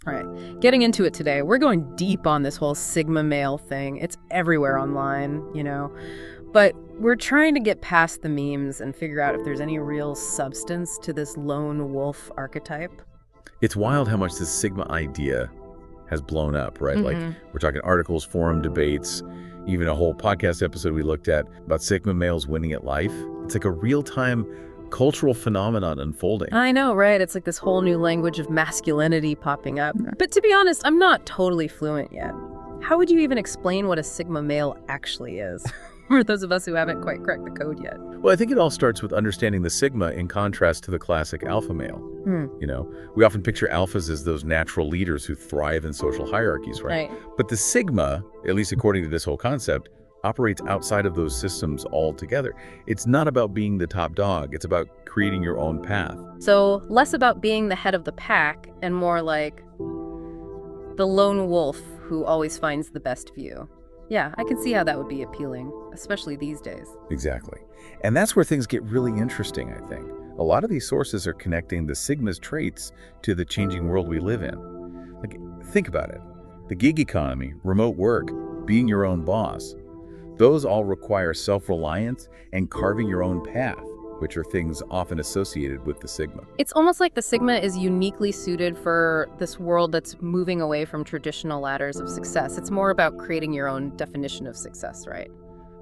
Right. Getting into it today, we're going deep on this whole Sigma male thing. It's everywhere online, But we're trying to get past the memes and figure out if there's any real substance to this lone wolf archetype. It's wild how much this Sigma idea has blown up, right? Like, Mm-hmm. we're talking articles, forum debates, even a whole podcast episode we looked at about Sigma males winning at life. It's like a real-time cultural phenomenon unfolding. I know, right? It's like this whole new language of masculinity popping up. But to be honest, I'm not totally fluent yet. How would you even explain what a Sigma male actually is? For those of us who haven't quite cracked the code yet. Well, I think it all starts with understanding the Sigma in contrast to the classic alpha male. We often picture alphas as those natural leaders who thrive in social hierarchies, right? But the Sigma, at least according to this whole concept, operates outside of those systems altogether. It's not about being the top dog. It's about creating your own path. So less about being the head of the pack and more like the lone wolf who always finds the best view. Yeah, I can see how that would be appealing, especially these days. Exactly. And that's where things get really interesting, I think. A lot of these sources are connecting the Sigma's traits to the changing world we live in. Like, think about it. The gig economy, remote work, being your own boss, those all require self-reliance and carving your own path, which are things often associated with the Sigma. It's almost like the Sigma is uniquely suited for this world that's moving away from traditional ladders of success. It's more about creating your own definition of success, right?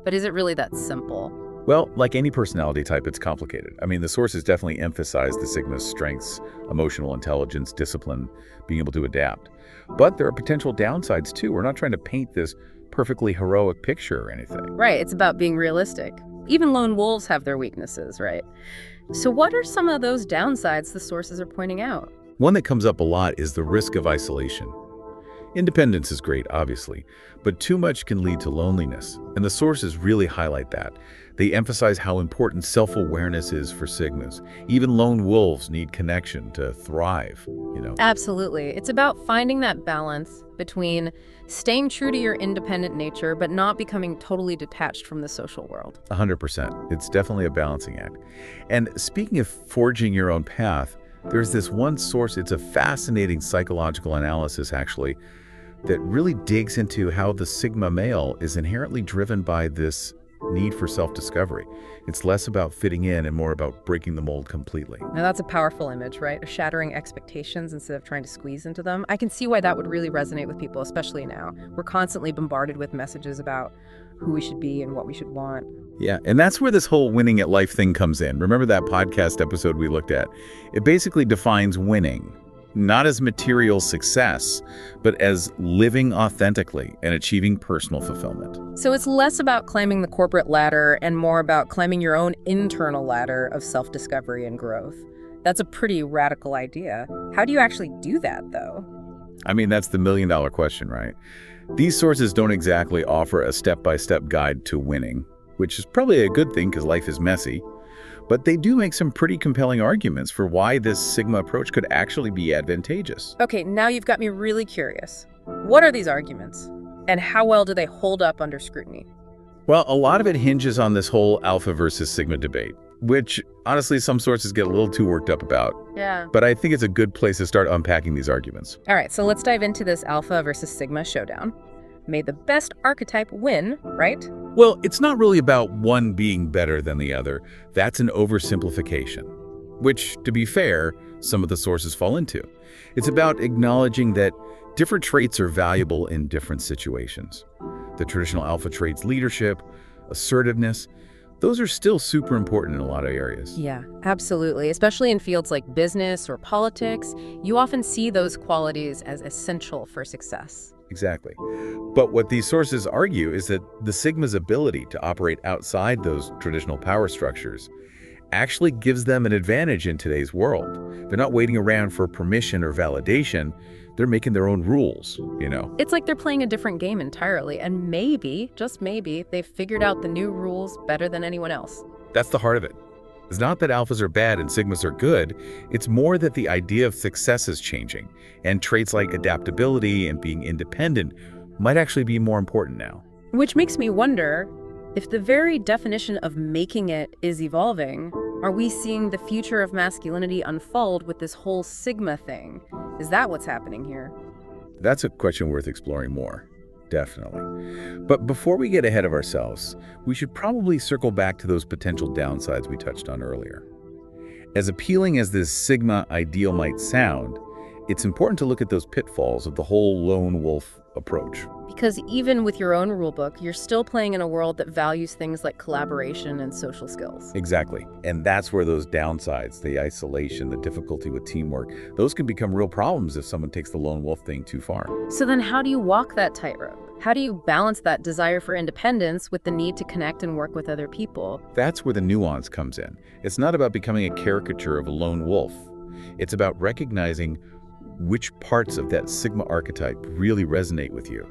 But is it really that simple? Well, like any personality type, it's complicated. I mean, the sources definitely emphasize the Sigma's strengths, emotional intelligence, discipline, being able to adapt. But there are potential downsides too. We're not trying to paint this perfectly heroic picture or anything. Right, it's about being realistic. Even lone wolves have their weaknesses, right? So what are some of those downsides the sources are pointing out? One that comes up a lot is the risk of isolation. Independence is great, obviously, but too much can lead to loneliness, and the sources really highlight that. They emphasize how important self-awareness is for Sigmas. Even lone wolves need connection to thrive, Absolutely. It's about finding that balance between staying true to your independent nature, but not becoming totally detached from the social world. 100%. It's definitely a balancing act. And speaking of forging your own path, there's this one source, it's a fascinating psychological analysis, actually, that really digs into how the Sigma male is inherently driven by this need for self-discovery. It's less about fitting in and more about breaking the mold completely. Now that's a powerful image, right? Shattering expectations instead of trying to squeeze into them. I can see why that would really resonate with people, especially now. We're constantly bombarded with messages about who we should be and what we should want. Yeah, and that's where this whole winning at life thing comes in. Remember that podcast episode we looked at? It basically defines winning, not as material success, but as living authentically and achieving personal fulfillment. So it's less about climbing the corporate ladder and more about climbing your own internal ladder of self-discovery and growth. That's a pretty radical idea. How do you actually do that, though? I mean, that's the million-dollar question, right? These sources don't exactly offer a step-by-step guide to winning, which is probably a good thing because life is messy. But they do make some pretty compelling arguments for why this Sigma approach could actually be advantageous. Okay, now you've got me really curious. What are these arguments? And how well do they hold up under scrutiny? Well, a lot of it hinges on this whole alpha versus Sigma debate, which honestly some sources get a little too worked up about. Yeah. But I think it's a good place to start unpacking these arguments. All right, so let's dive into this alpha versus Sigma showdown. May the best archetype win, right? Well, it's not really about one being better than the other. That's an oversimplification, which, to be fair, some of the sources fall into. It's about acknowledging that different traits are valuable in different situations. The traditional alpha traits, leadership, assertiveness, those are still super important in a lot of areas. Yeah, absolutely. Especially in fields like business or politics, you often see those qualities as essential for success. Exactly. But what these sources argue is that the Sigma's ability to operate outside those traditional power structures actually gives them an advantage in today's world. They're not waiting around for permission or validation. They're making their own rules, It's like they're playing a different game entirely, and maybe, just maybe, they've figured out the new rules better than anyone else. That's the heart of it. It's not that alphas are bad and Sigmas are good. It's more that the idea of success is changing, and traits like adaptability and being independent might actually be more important now. Which makes me wonder, if the very definition of making it is evolving, Are we seeing the future of masculinity unfold with this whole Sigma thing? Is that what's happening here? That's a question worth exploring more, definitely. But before we get ahead of ourselves, we should probably circle back to those potential downsides we touched on earlier. As appealing as this Sigma ideal might sound, it's important to look at those pitfalls of the whole lone wolf approach. Because even with your own rulebook, you're still playing in a world that values things like collaboration and social skills. Exactly. And that's where those downsides, the isolation, the difficulty with teamwork, those can become real problems if someone takes the lone wolf thing too far. So then how do you walk that tightrope? How do you balance that desire for independence with the need to connect and work with other people? That's where the nuance comes in. It's not about becoming a caricature of a lone wolf. It's about recognizing which parts of that Sigma archetype really resonate with you.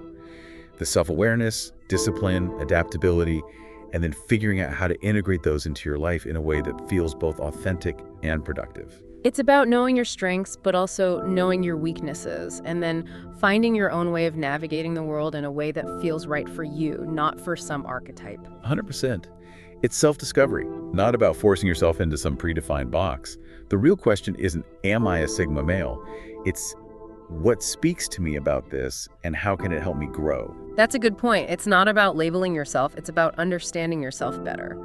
The self-awareness, discipline, adaptability, and then figuring out how to integrate those into your life in a way that feels both authentic and productive. It's about knowing your strengths, but also knowing your weaknesses, and then finding your own way of navigating the world in a way that feels right for you, not for some archetype. 100%. It's self-discovery, not about forcing yourself into some predefined box. The real question isn't, am I a Sigma male? It's, what speaks to me about this, and how can it help me grow? That's a good point. It's not about labeling yourself, it's about understanding yourself better.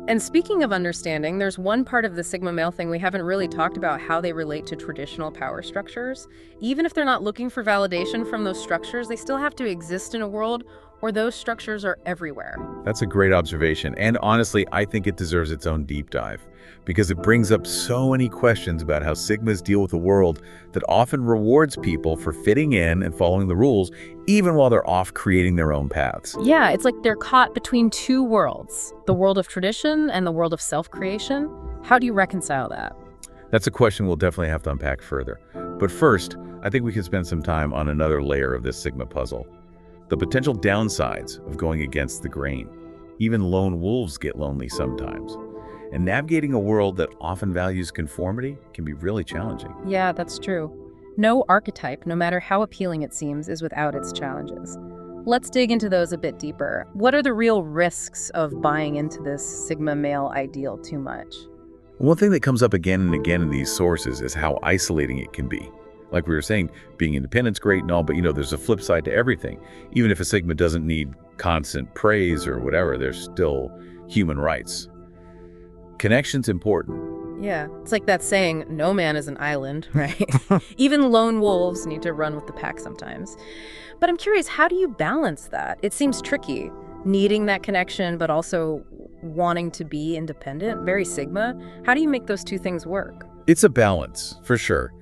And speaking of understanding, there's one part of the Sigma male thing we haven't really talked about, how they relate to traditional power structures. Even if they're not looking for validation from those structures, they still have to exist in a world where those structures are everywhere. That's a great observation, and honestly, I think it deserves its own deep dive, because it brings up so many questions about how Sigmas deal with a world that often rewards people for fitting in and following the rules, even while they're off creating their own paths. Yeah, it's like they're caught between two worlds, the world of tradition and the world of self-creation. How do you reconcile that? That's a question we'll definitely have to unpack further. But first, I think we can spend some time on another layer of this Sigma puzzle. The potential downsides of going against the grain. Even lone wolves get lonely sometimes. And navigating a world that often values conformity can be really challenging. Yeah, that's true. No archetype, no matter how appealing it seems, is without its challenges. Let's dig into those a bit deeper. What are the real risks of buying into this Sigma male ideal too much? One thing that comes up again and again in these sources is how isolating it can be. Like we were saying, being independent's great and all, but there's a flip side to everything. Even if a Sigma doesn't need constant praise or whatever, there's still human rights. Connection's important. Yeah, it's like that saying, no man is an island, right? Even lone wolves need to run with the pack sometimes. But I'm curious, how do you balance that? It seems tricky, needing that connection, but also wanting to be independent, very Sigma. How do you make those two things work? It's a balance, for sure.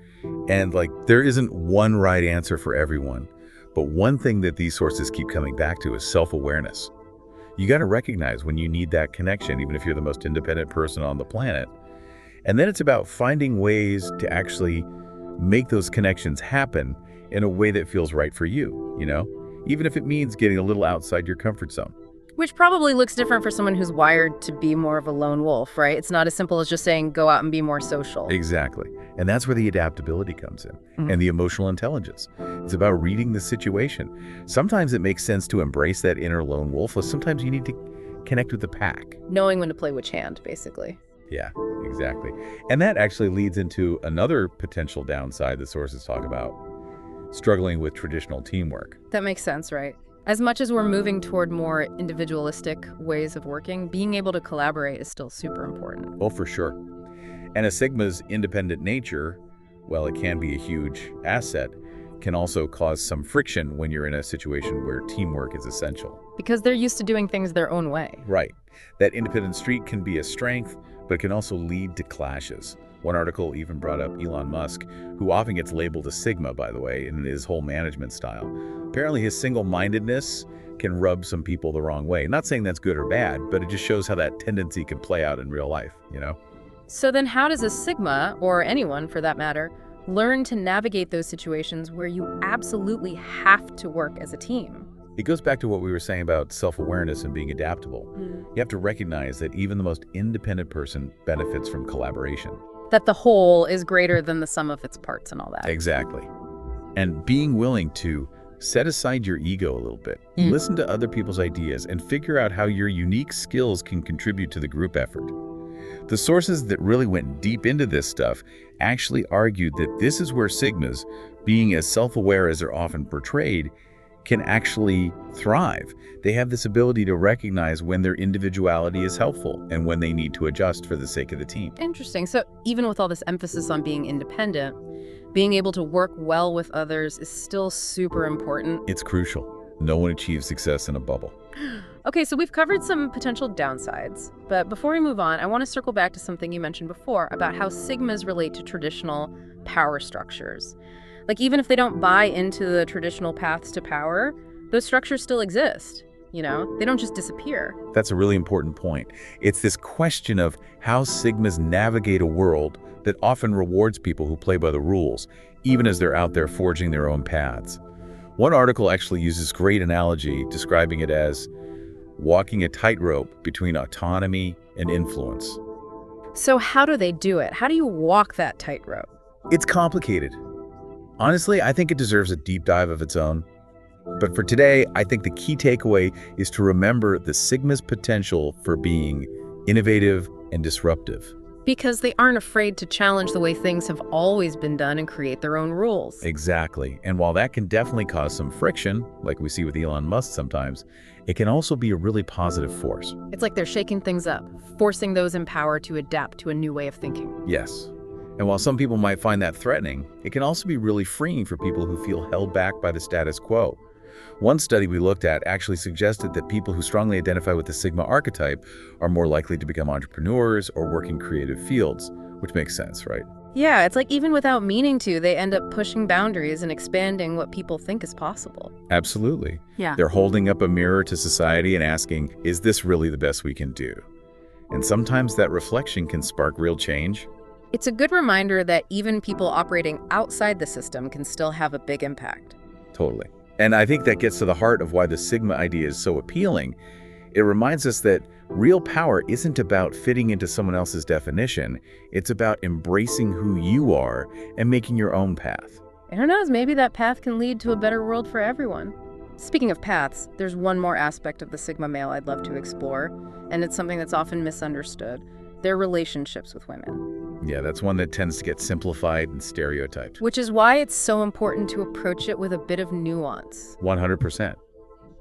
And there isn't one right answer for everyone. But one thing that these sources keep coming back to is self-awareness. You got to recognize when you need that connection, even if you're the most independent person on the planet. And then it's about finding ways to actually make those connections happen in a way that feels right for you, even if it means getting a little outside your comfort zone. Which probably looks different for someone who's wired to be more of a lone wolf, right? It's not as simple as just saying, go out and be more social. Exactly. And that's where the adaptability comes in, and the emotional intelligence. It's about reading the situation. Sometimes it makes sense to embrace that inner lone wolf, or sometimes you need to connect with the pack. Knowing when to play which hand, basically. Yeah, exactly. And that actually leads into another potential downside the sources talk about, struggling with traditional teamwork. That makes sense, right? As much as we're moving toward more individualistic ways of working, being able to collaborate is still super important. Oh, for sure. And a Sigma's independent nature, while it can be a huge asset, can also cause some friction when you're in a situation where teamwork is essential. Because they're used to doing things their own way. Right. That independent streak can be a strength, but it can also lead to clashes. One article even brought up Elon Musk, who often gets labeled a Sigma, by the way, in his whole management style. Apparently his single-mindedness can rub some people the wrong way. Not saying that's good or bad, but it just shows how that tendency can play out in real life, So then how does a Sigma, or anyone for that matter, learn to navigate those situations where you absolutely have to work as a team? It goes back to what we were saying about self-awareness and being adaptable. You have to recognize that even the most independent person benefits from collaboration. That the whole is greater than the sum of its parts and all that. Exactly. And being willing to set aside your ego a little bit, listen to other people's ideas, and figure out how your unique skills can contribute to the group effort. The sources that really went deep into this stuff actually argued that this is where sigmas, being as self-aware as they're often portrayed, can actually thrive. They have this ability to recognize when their individuality is helpful and when they need to adjust for the sake of the team. Interesting. So even with all this emphasis on being independent, being able to work well with others is still super important. It's crucial. No one achieves success in a bubble. Okay, so we've covered some potential downsides, but before we move on, I want to circle back to something you mentioned before about how sigmas relate to traditional power structures. Like, even if they don't buy into the traditional paths to power, those structures still exist. They don't just disappear. That's a really important point. It's this question of how sigmas navigate a world that often rewards people who play by the rules, even as they're out there forging their own paths. One article actually uses great analogy, describing it as walking a tightrope between autonomy and influence. So how do they do it? How do you walk that tightrope? It's complicated. Honestly, I think it deserves a deep dive of its own. But for today, I think the key takeaway is to remember the sigma's potential for being innovative and disruptive. Because they aren't afraid to challenge the way things have always been done and create their own rules. Exactly. And while that can definitely cause some friction, like we see with Elon Musk sometimes, it can also be a really positive force. It's like they're shaking things up, forcing those in power to adapt to a new way of thinking. Yes. And while some people might find that threatening, it can also be really freeing for people who feel held back by the status quo. One study we looked at actually suggested that people who strongly identify with the Sigma archetype are more likely to become entrepreneurs or work in creative fields, which makes sense, right? Yeah, it's like even without meaning to, they end up pushing boundaries and expanding what people think is possible. Absolutely. Yeah. They're holding up a mirror to society and asking, is this really the best we can do? And sometimes that reflection can spark real change. It's a good reminder that even people operating outside the system can still have a big impact. Totally. And I think that gets to the heart of why the Sigma idea is so appealing. It reminds us that real power isn't about fitting into someone else's definition. It's about embracing who you are and making your own path. And who knows, maybe that path can lead to a better world for everyone. Speaking of paths, there's one more aspect of the Sigma male I'd love to explore, and it's something that's often misunderstood: their relationships with women. Yeah, that's one that tends to get simplified and stereotyped. Which is why it's so important to approach it with a bit of nuance. 100%.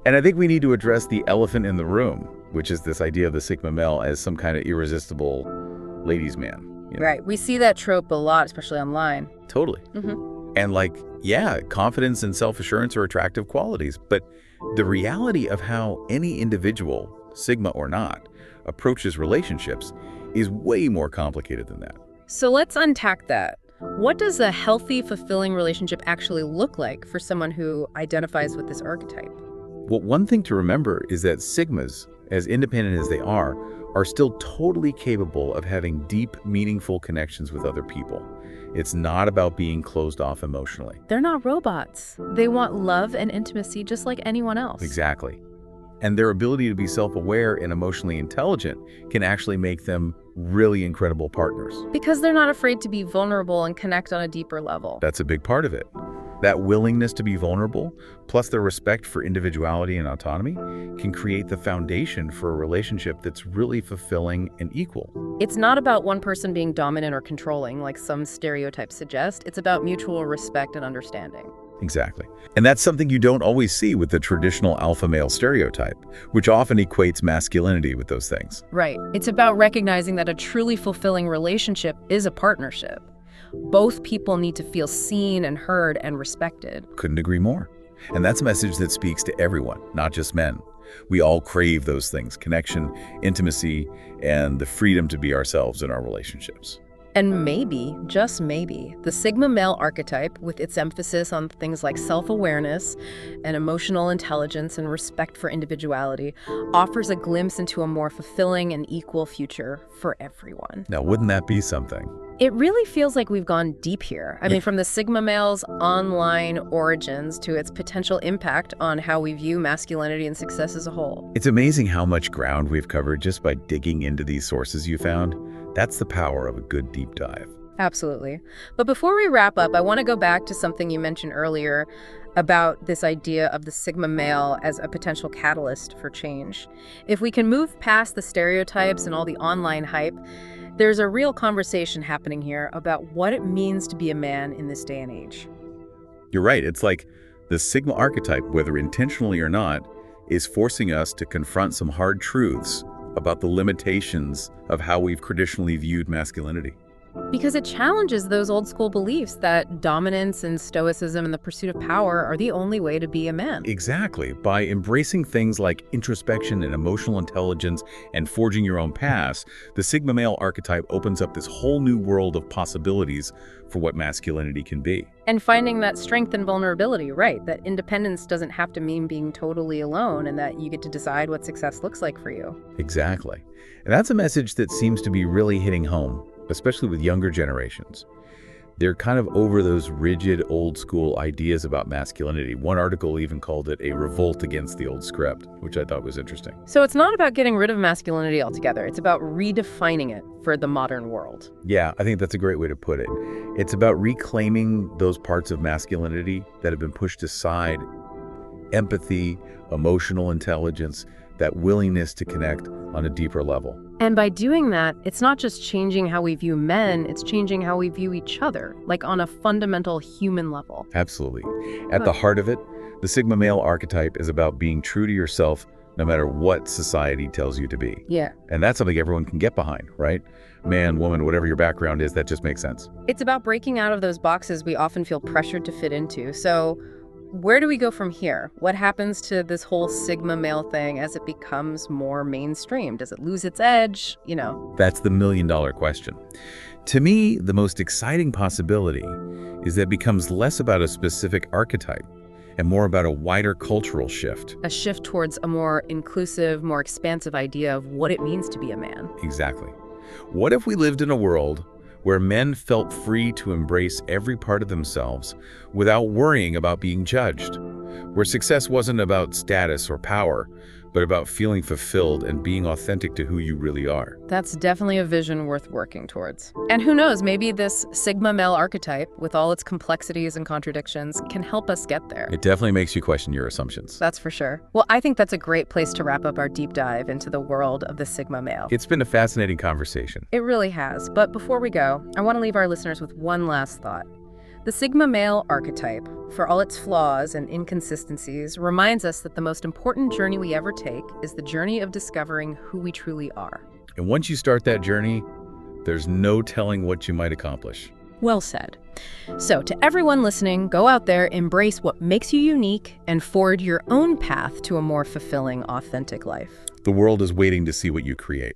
And I think we need to address the elephant in the room, which is this idea of the Sigma male as some kind of irresistible ladies' man. Right. We see that trope a lot, especially online. Totally. And yeah, confidence and self-assurance are attractive qualities, but the reality of how any individual, Sigma or not, approaches relationships is way more complicated than that. So let's unpack that. What does a healthy, fulfilling relationship actually look like for someone who identifies with this archetype? Well, one thing to remember is that Sigmas, as independent as they are still totally capable of having deep, meaningful connections with other people. It's not about being closed off emotionally. They're not robots. They want love and intimacy just like anyone else. Exactly. And their ability to be self-aware and emotionally intelligent can actually make them really incredible partners. Because they're not afraid to be vulnerable and connect on a deeper level. That's a big part of it. That willingness to be vulnerable, plus their respect for individuality and autonomy, can create the foundation for a relationship that's really fulfilling and equal. It's not about one person being dominant or controlling, like some stereotypes suggest. It's about mutual respect and understanding. Exactly. And that's something you don't always see with the traditional alpha male stereotype, which often equates masculinity with those things. Right. It's about recognizing that a truly fulfilling relationship is a partnership. Both people need to feel seen and heard and respected. Couldn't agree more. And that's a message that speaks to everyone, not just men. We all crave those things: connection, intimacy, and the freedom to be ourselves in our relationships. And maybe, just maybe, the Sigma male archetype, with its emphasis on things like self-awareness and emotional intelligence and respect for individuality, offers a glimpse into a more fulfilling and equal future for everyone. Now, wouldn't that be something? It really feels like we've gone deep here. I mean, from the Sigma male's online origins to its potential impact on how we view masculinity and success as a whole. It's amazing how much ground we've covered just by digging into these sources you found. That's the power of a good deep dive. Absolutely. But before we wrap up, I want to go back to something you mentioned earlier about this idea of the Sigma male as a potential catalyst for change. If we can move past the stereotypes and all the online hype, there's a real conversation happening here about what it means to be a man in this day and age. You're right. It's like the Sigma archetype, whether intentionally or not, is forcing us to confront some hard truths about the limitations of how we've traditionally viewed masculinity. Because it challenges those old school beliefs that dominance and stoicism and the pursuit of power are the only way to be a man. Exactly. By embracing things like introspection and emotional intelligence and forging your own paths, the Sigma male archetype opens up this whole new world of possibilities for what masculinity can be. And finding that strength and vulnerability, right? That independence doesn't have to mean being totally alone and that you get to decide what success looks like for you. Exactly. And that's a message that seems to be really hitting home, especially with younger generations. They're kind of over those rigid, old-school ideas about masculinity. One article even called it a revolt against the old script, which I thought was interesting. So it's not about getting rid of masculinity altogether. It's about redefining it for the modern world. Yeah, I think that's a great way to put it. It's about reclaiming those parts of masculinity that have been pushed aside: empathy, emotional intelligence, that willingness to connect on a deeper level. And by doing that, it's not just changing how we view men, it's changing how we view each other, like on a fundamental human level. Absolutely. At the heart of it, the Sigma male archetype is about being true to yourself no matter what society tells you to be. Yeah. And that's something everyone can get behind, right? Man, woman, whatever your background is, that just makes sense. It's about breaking out of those boxes we often feel pressured to fit into. So where do we go from here? What happens to this whole Sigma male thing as it becomes more mainstream? Does it lose its edge? That's the million-dollar question. To me, the most exciting possibility is that it becomes less about a specific archetype and more about a wider cultural shift. A shift towards a more inclusive, more expansive idea of what it means to be a man. Exactly. What if we lived in a world where men felt free to embrace every part of themselves without worrying about being judged, where success wasn't about status or power, but about feeling fulfilled and being authentic to who you really are? That's definitely a vision worth working towards. And who knows, maybe this Sigma male archetype, with all its complexities and contradictions, can help us get there. It definitely makes you question your assumptions. That's for sure. Well, I think that's a great place to wrap up our deep dive into the world of the Sigma male. It's been a fascinating conversation. It really has. But before we go, I want to leave our listeners with one last thought. The Sigma male archetype, for all its flaws and inconsistencies, reminds us that the most important journey we ever take is the journey of discovering who we truly are. And once you start that journey, there's no telling what you might accomplish. Well said. So to everyone listening, go out there, embrace what makes you unique, and forge your own path to a more fulfilling, authentic life. The world is waiting to see what you create.